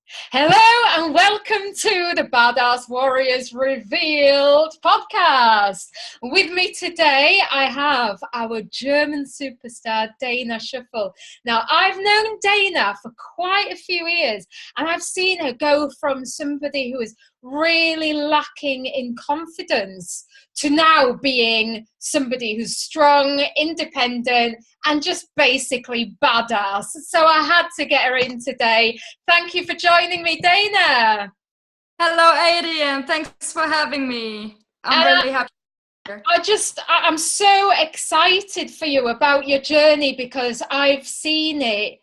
Hello and welcome to the Badass Warriors Revealed podcast. With me today, I have our German superstar, Dayna Shuffle. Now, I've known Dayna for quite a few years, and I've seen her go from somebody who is really lacking in confidence to now being somebody who's strong, independent, and just basically badass. So I had to get her in today. Thank you for joining me, Dayna. Hello, Adrian. Thanks for having me. I'm And really happy here. I'm so excited for you about your journey because I've seen it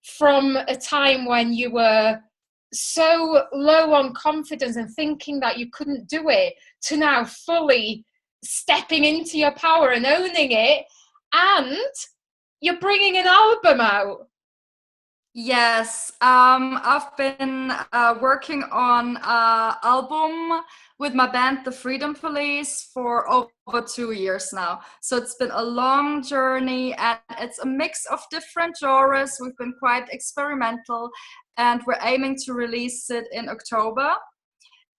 from a time when you were so low on confidence and thinking that you couldn't do it to now fully stepping into your power and owning it. And you're bringing an album out. Yes, I've been working on an album with my band, The Freedom Police, for over 2 years now. So it's been a long journey and it's a mix of different genres. We've been quite experimental and we're aiming to release it in October.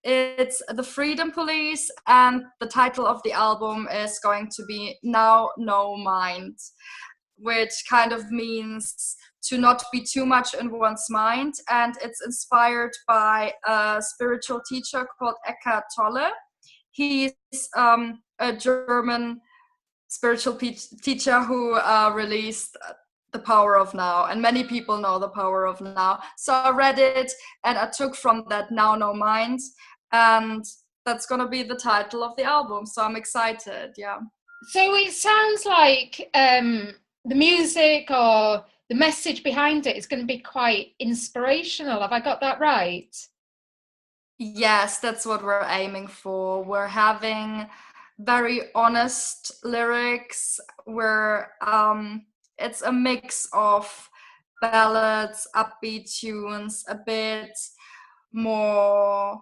It's The Freedom Police, and the title of the album is going to be Now No Mind, which kind of means to not be too much in one's mind. And it's inspired by a spiritual teacher called Eckhart Tolle. He's a German spiritual teacher who released The Power of Now, and many people know The Power of Now. So I read it and I took from that Now No Mind, and that's gonna be the title of the album. So I'm excited. Yeah. So it sounds like the music or the message behind it is going to be quite inspirational. Have I got that right? Yes, that's what we're aiming for. We're having very honest lyrics. It's a mix of ballads, upbeat tunes, more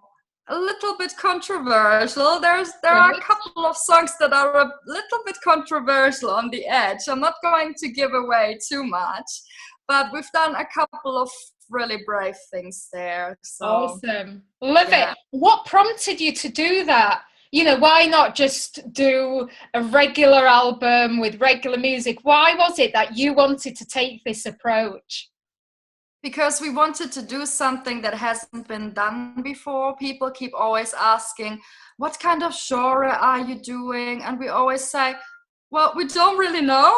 a little bit controversial. There are a Right. couple of songs that are a little bit controversial on the edge. I'm not going to give away too much, but we've done a couple of really brave things there. So Awesome. Love it. yeah. What prompted you to do that? You know, why not just do a regular album with regular music? Why was it that you wanted to take this approach? Because we wanted to do something that hasn't been done before. People keep always asking, what kind of genre are you doing? And we always say, well, we don't really know.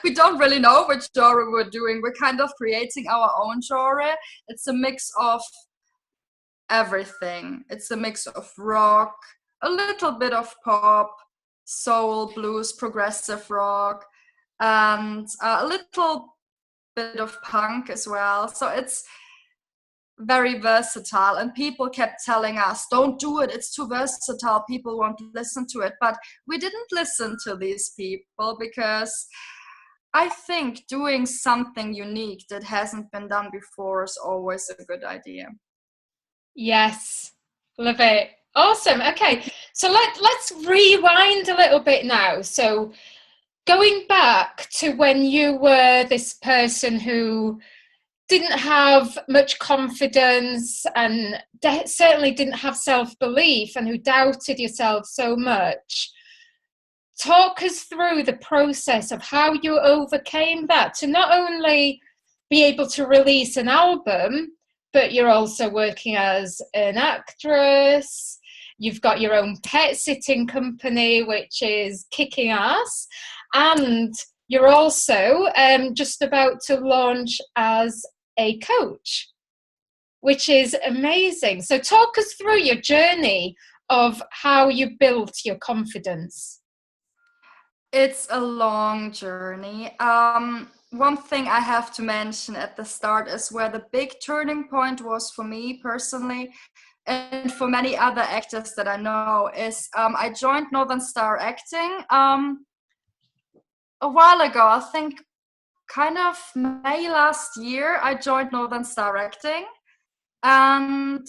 We don't really know which genre we're doing. We're kind of creating our own genre. It's a mix of everything. It's a mix of rock, a little bit of pop, soul, blues, progressive rock, and a little bit of punk as well. So it's very versatile, and people kept telling us, don't do it, it's too versatile, people won't listen to it. But we didn't listen to these people because I think doing something unique that hasn't been done before is always a good idea. Yes, love it. Awesome. Okay, so let's rewind a little bit now. So going back to when you were this person who didn't have much confidence and certainly didn't have self-belief and who doubted yourself so much. Talk us through the process of how you overcame that to not only be able to release an album, but you're also working as an actress. You've got your own pet sitting company, which is kicking ass. And you're also just about to launch as a coach, which is amazing. So talk us through your journey of how you built your confidence. It's a long journey. One thing I have to mention at the start is where the big turning point was for me personally, and for many other actors that I know, is I joined Northern Star Acting a while ago. I think kind of May last year, I joined Northern Star Acting, and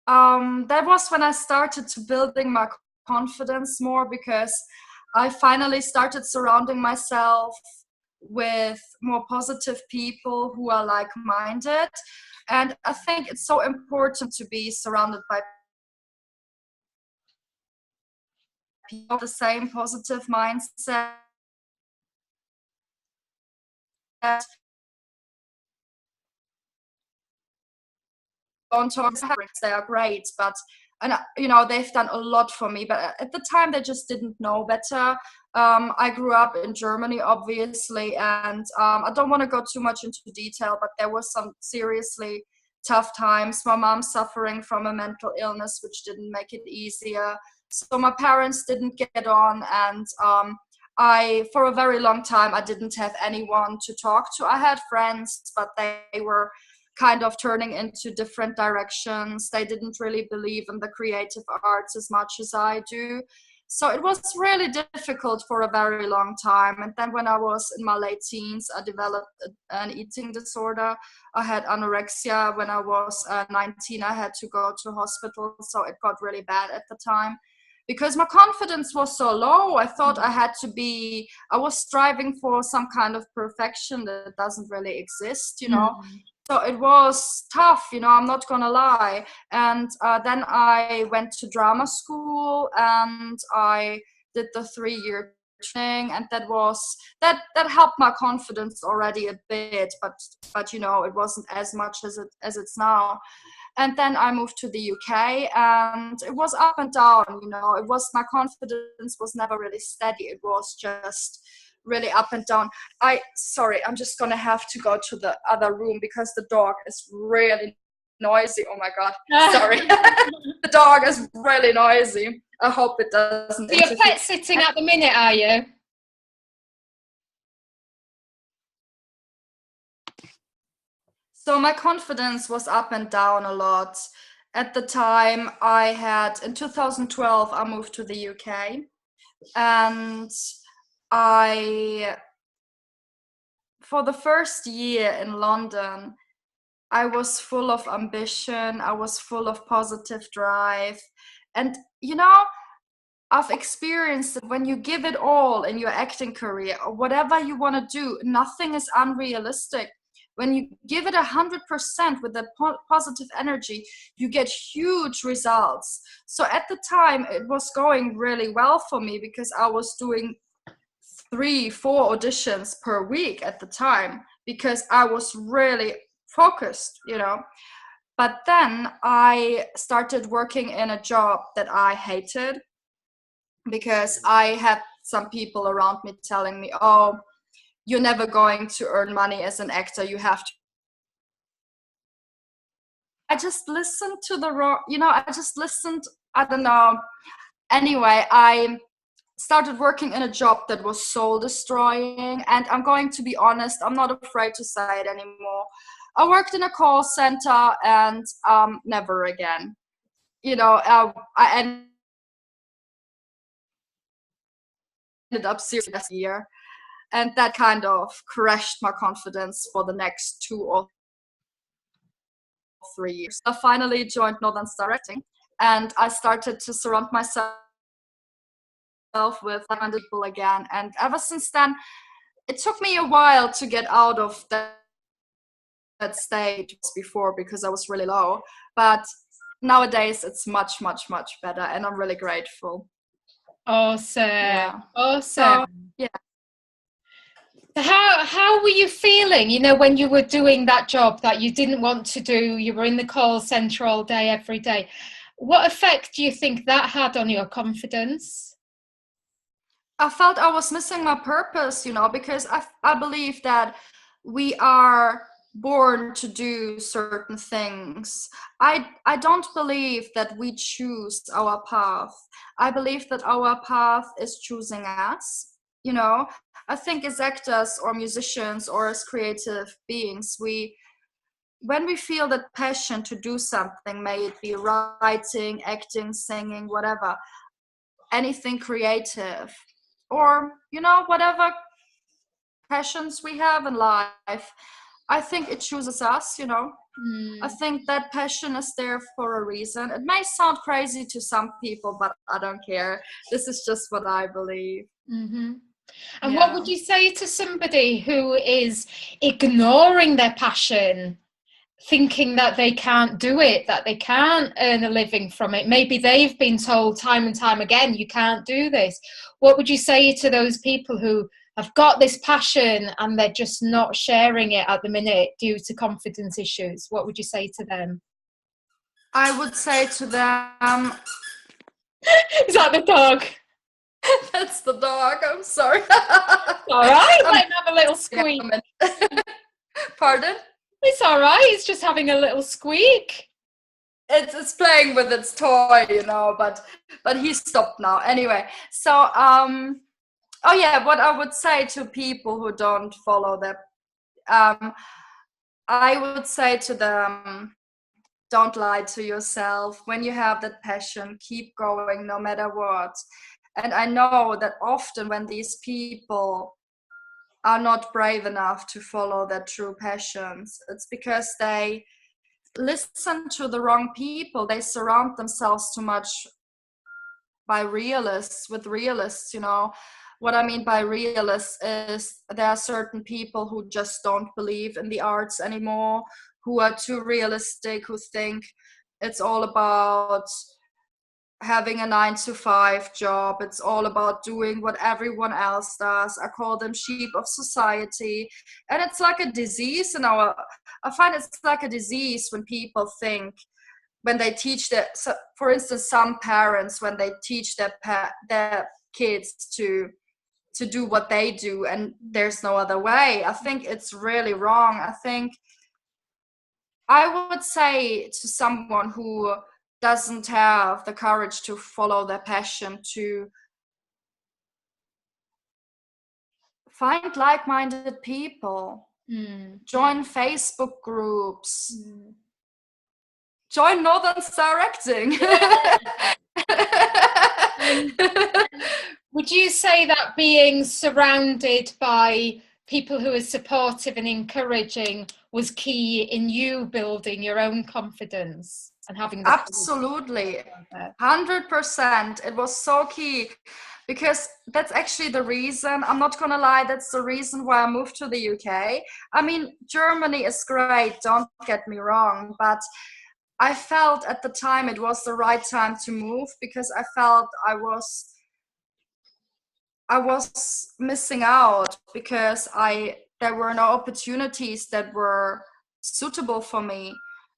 that was when I started to building my confidence more, because I finally started surrounding myself with more positive people who are like-minded. And I think it's so important to be surrounded by people with the same positive mindset. Don't talk, they are great, but and you know, they've done a lot for me, but at the time they just didn't know better. I grew up in Germany, obviously, and I don't want to go too much into detail, but there was some seriously tough times. My mom suffering from a mental illness, which didn't make it easier. So my parents didn't get on, and for a very long time, I didn't have anyone to talk to. I had friends, but they were kind of turning into different directions. They didn't really believe in the creative arts as much as I do. So it was really difficult for a very long time. And then when I was in my late teens, I developed an eating disorder. I had anorexia. When I was 19, I had to go to hospital. So it got really bad at the time because my confidence was so low. I thought I was striving for some kind of perfection that doesn't really exist, you know. So it was tough, you know, I'm not gonna lie. And then I went to drama school and I did the 3-year training, and that helped my confidence already a bit, but you know, it wasn't as much as it's now. And then I moved to the UK, and it was up and down, you know. My confidence was never really steady. It was just really up and down. I'm just gonna have to go to the other room because the dog is really noisy. Oh my god, sorry. The dog is really noisy. I hope it doesn't. So you're pet sitting at the minute, are you? So my confidence was up and down a lot. At the time, in 2012, I moved to the UK, and for the first year in London, I was full of ambition. I was full of positive drive. And, you know, I've experienced that when you give it all in your acting career or whatever you want to do, nothing is unrealistic. When you give it 100% with that positive energy, you get huge results. So at the time, it was going really well for me because I was doing 3-4 auditions per week at the time because I was really focused, you know. But then I started working in a job that I hated because I had some people around me telling me, oh, you're never going to earn money as an actor, you have to. I just listened to I don't know. Anyway, I started working in a job that was soul destroying, and I'm going to be honest, I'm not afraid to say it anymore. I worked in a call center, and never again. You know, I ended up seriously this year, and that kind of crashed my confidence for the next 2 or 3 years. I finally joined Northern Star Acting, and I started to surround myself with like-minded people again. And ever since then, it took me a while to get out of that stage before because I was really low. But nowadays, it's much, much, much better, and I'm really grateful. Awesome. Yeah. Awesome. So, yeah. So how were you feeling, you know, when you were doing that job that you didn't want to do? You were in the call center all day, every day. What effect do you think that had on your confidence? I felt I was missing my purpose, you know, because I believe that we are born to do certain things. I don't believe that we choose our path. I believe that our path is choosing us, you know. I think as actors or musicians or as creative beings, when we feel that passion to do something, may it be writing, acting, singing, whatever, anything creative, or you know, whatever passions we have in life, I think it chooses us, you know. I think that passion is there for a reason. It may sound crazy to some people, but I don't care. This is just what I believe. Mm-hmm. And what would you say to somebody who is ignoring their passion thinking that they can't do it, that they can't earn a living from it. Maybe they've been told time and time again, you can't do this. What would you say to those people who have got this passion and they're just not sharing it at the minute due to confidence issues? What would you say to them? I would say to them, Is that the dog? that's the dog, I'm sorry. All right, let him have a little squeak. Pardon? It's all right, it's just having a little squeak. It's playing with its toy, you know, but he stopped now. Anyway, so oh yeah, what I would say to people who don't follow that, I would say to them, don't lie to yourself. When you have that passion, keep going no matter what. And I know that often when these people are not brave enough to follow their true passions, it's because they listen to the wrong people. They surround themselves too much by with realists, you know. What I mean by realists is there are certain people who just don't believe in the arts anymore, who are too realistic, who think it's all about having a 9-to-5 job. It's all about doing what everyone else does. I call them sheep of society. And it's like a disease I find it's like a disease when people think, when they teach so for instance, some parents, when they teach their kids to do what they do and there's no other way, I think it's really wrong. I think I would say to someone who doesn't have the courage to follow their passion, to find like-minded people, join Facebook groups, join Northern Star Acting. Would you say that being surrounded by people who are supportive and encouraging was key in you building your own confidence and having the Absolutely, 100%. It was so key, because that's actually the reason, I'm not gonna lie, that's the reason why I moved to the UK. I mean, Germany is great, don't get me wrong, but I felt at the time it was the right time to move, because I felt I was missing out, because there were no opportunities that were suitable for me.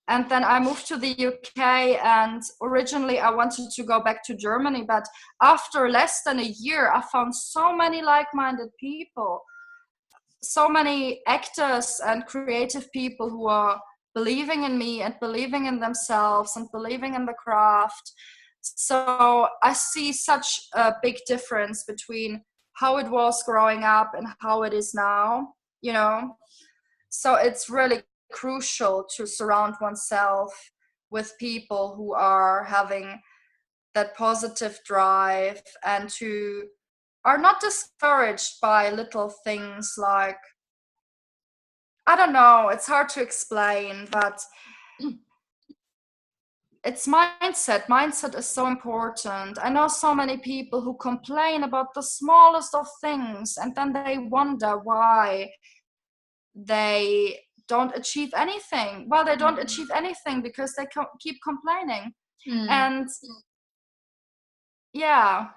And then I moved to the UK, and originally I wanted to go back to Germany, but after less than a year, I found so many like-minded people, so many actors and creative people who are believing in me and believing in themselves and believing in the craft. So I see such a big difference between how it was growing up and how it is now, you know. So it's really crucial to surround oneself with people who are having that positive drive and who are not discouraged by little things like, I don't know, it's hard to explain, but it's mindset. Mindset is so important. I know so many people who complain about the smallest of things, and then they wonder why they don't achieve anything. Well, they don't achieve anything because they keep complaining. And yeah,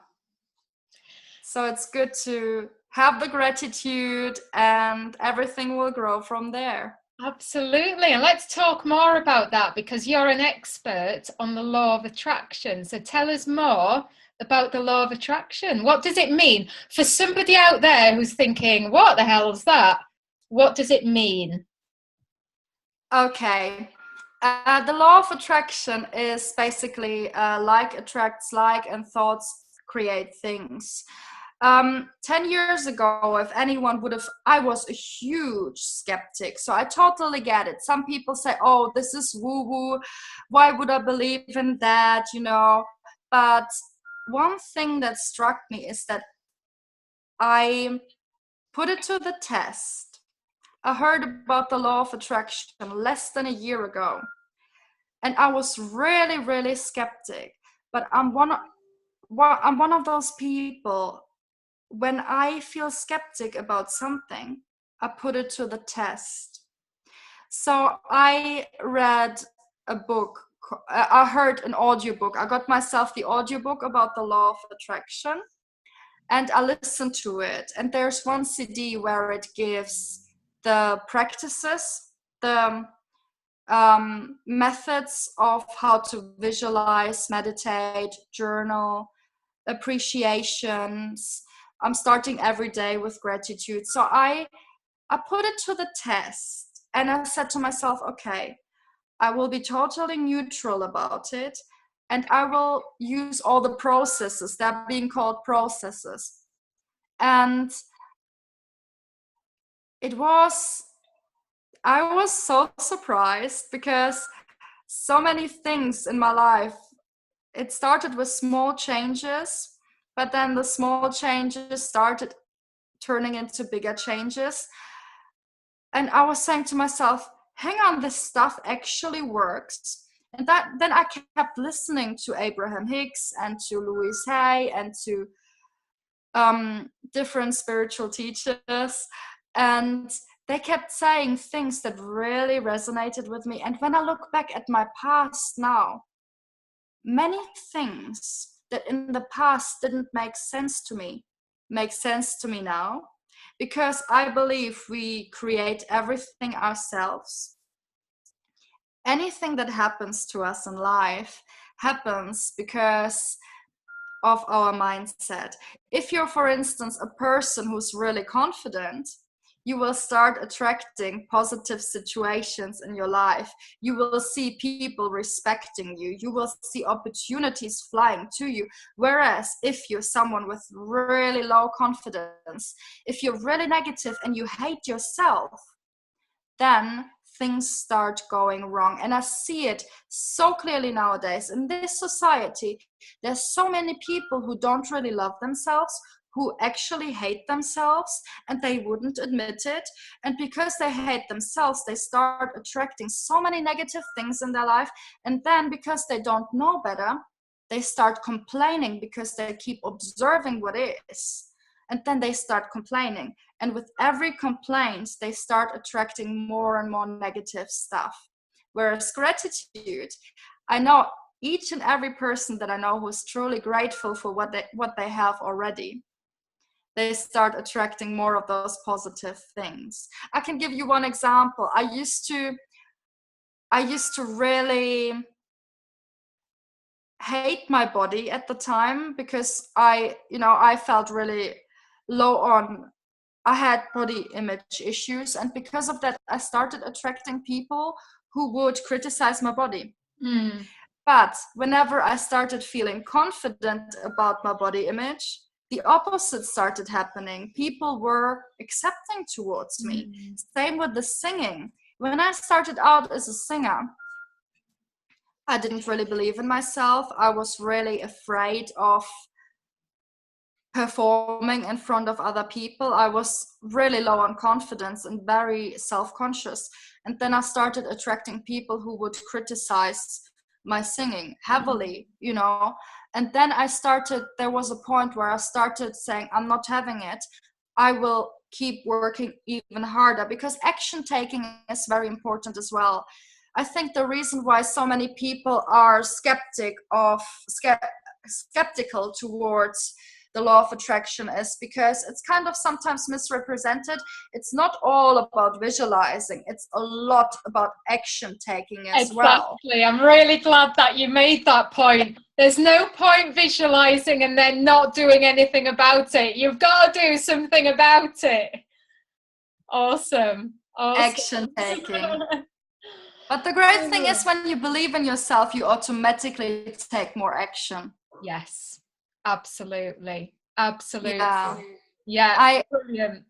so it's good to have the gratitude, and everything will grow from there. Absolutely. And let's talk more about that, because you're an expert on the law of attraction. So tell us more about the law of attraction. What does it mean for somebody out there who's thinking, what the hell is that? What does it mean? Okay. The law of attraction is basically like attracts like, and thoughts create things. 10 years ago, if anyone would have, I was a huge skeptic. So I totally get it. Some people say, oh, this is woo-woo. Why would I believe in that, you know? But one thing that struck me is that I put it to the test. I heard about the law of attraction less than a year ago, and I was really, really skeptic. But I'm one of those people, when I feel skeptic about something, I put it to the test. So I read a book, I heard an audiobook. I got myself the audiobook about the law of attraction, and I listened to it. And there's one CD where it gives the practices, the methods of how to visualize, meditate, journal, appreciations. I'm starting every day with gratitude. So I put it to the test, and I said to myself, okay, I will be totally neutral about it, and I will use all the processes that are being called processes. And I was so surprised, because so many things in my life, it started with small changes, but then the small changes started turning into bigger changes. And I was saying to myself, hang on, this stuff actually works. And then I kept listening to Abraham Hicks and to Louise Hay and to different spiritual teachers. And they kept saying things that really resonated with me. And when I look back at my past now, many things that in the past didn't make sense to me make sense to me now, because I believe we create everything ourselves. Anything that happens to us in life happens because of our mindset. If you're, for instance, a person who's really confident, you will start attracting positive situations in your life. You will see people respecting you. You will see opportunities flying to you. Whereas if you're someone with really low confidence, if you're really negative and you hate yourself, then things start going wrong. And I see it so clearly nowadays in this society. There's so many people who don't really love themselves, who actually hate themselves, and they wouldn't admit it. And because they hate themselves, they start attracting so many negative things in their life. And then because they don't know better, they start complaining because they keep observing what is. And then they start complaining. And with every complaint, they start attracting more and more negative stuff. Whereas gratitude, I know each and every person that I know who is truly grateful for what they have already, they start attracting more of those positive things. I can give you one example. I used to really hate my body at the time, because I felt really low on, I had body image issues, and because of that I started attracting people who would criticize my body. But whenever I started feeling confident about my body image, the opposite started happening. People were accepting towards me. Same with the singing. When I started out as a singer, I didn't really believe in myself. I was really afraid of performing in front of other people. I was really low on confidence and very self-conscious. And then I started attracting people who would criticize my singing heavily, And then there was a point where I started saying, I'm not having it. I will keep working even harder, because action taking is very important as well. I think the reason why so many people are skeptical towards the law of attraction is because it's kind of sometimes misrepresented. It's not all about visualizing. It's a lot about action taking as well. Exactly. I'm really glad that you made that point. There's no point visualizing and then not doing anything about it. You've got to do something about it. Awesome. Action taking. But the great thing is, when you believe in yourself, you automatically take more action. Yes, absolutely. Yeah. Brilliant.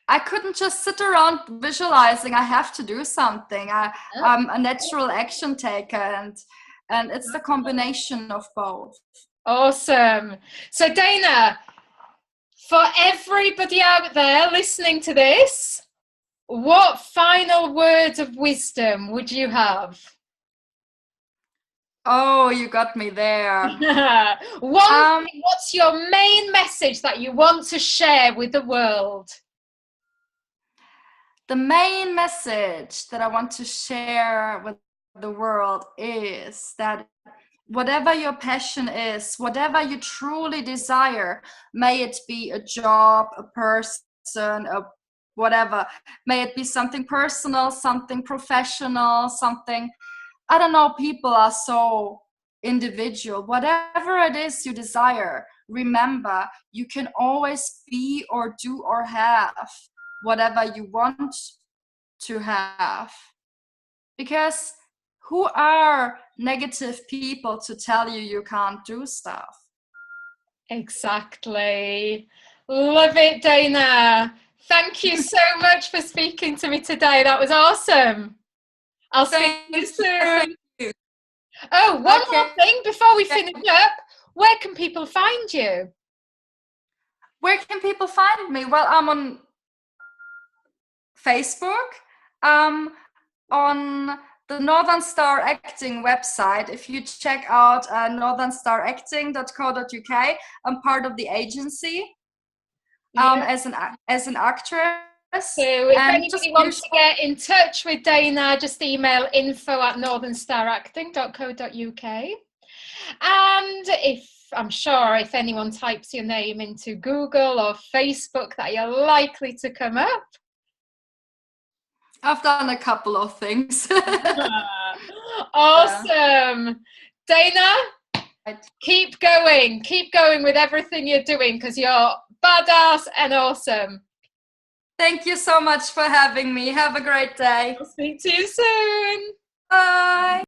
I couldn't just sit around visualizing. I have to do something. I'm a natural action taker, and it's the combination of both. Awesome. So Dayna, for everybody out there listening to this, what final words of wisdom would you have? Oh, you got me there. What's your main message that you want to share with the world? the main message that I want to share with the world is that whatever your passion is, whatever you truly desire, may it be a job, a person, a whatever, may it be something personal, something professional, something, I don't know, people are so individual. Whatever it is you desire, remember, you can always be or do or have whatever you want to have. Because who are negative people to tell you can't do stuff? Exactly. Love it, Dayna. Thank you so much for speaking to me today. That was awesome. I'll speak to you soon. Thank you. Oh, one Okay. more thing before we finish up. Where can people find you? Where can people find me? Well, I'm on Facebook, on the Northern Star Acting website. If you check out northernstaracting.co.uk, I'm part of the agency as an actress. So if And anybody wants to get in touch with Dayna, just email info@northernstaracting.co.uk. And I'm sure if anyone types your name into Google or Facebook, that you're likely to come up. I've done a couple of things. Awesome. Dayna, keep going with everything you're doing, because you're badass and awesome. Thank you so much for having me. Have a great day. I'll speak to you soon. Bye.